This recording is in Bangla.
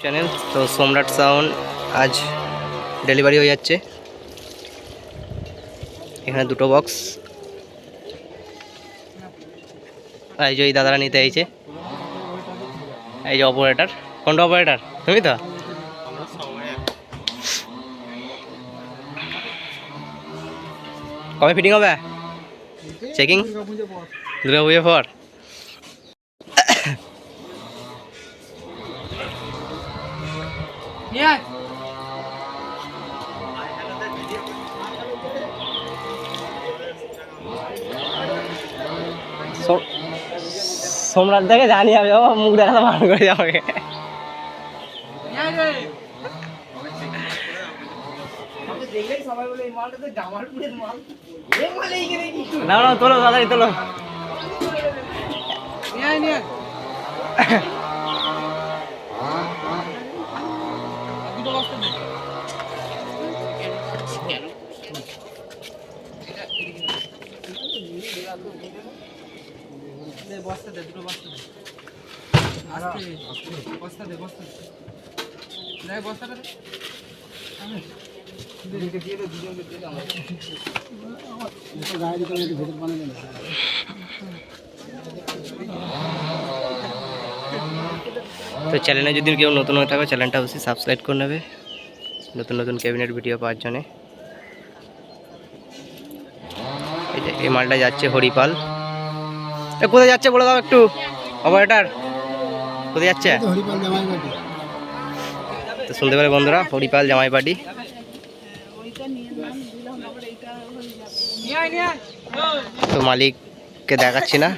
চ্যানেল তো সম্রাট সাউন্ড আজ ডেলিভারি হয়ে যাচ্ছে। এখানে দুটো বক্স, এই যে এই দাদারা নিতে আইছে। এই যে অপারেটর, কোনটা অপারেটর? তুমি তো? কবে ফিটিং হবে? চেকিং দুর্গা পুজো পর। সম্রাট থেকে জানি আমি, মুখ দেখাতে বার করে যাবে। না না, তোলো দাদাই তোলো। বস্তা দে, দুটো বস্তা দে। বস্তা দে, বস্তা দে, বস্তাটা দে। তো চ্যানেলে যদি কেউ নতুন হয়ে থাকে চ্যানেলটা অবশ্যই সাবস্ক্রাইব করে নেবে নতুন নতুন ক্যাবিনেট ভিডিও পাওয়ার জন্য। এই মালটা যাচ্ছে হরিপাল। কোথায় যাচ্ছে বলে দাও একটু, অপারেটর কোথায় যাচ্ছে? তো শুনতে পেলে বন্ধুরা, হরিপাল জামাইবাড়ি। তো মালিককে দেখাচ্ছি না।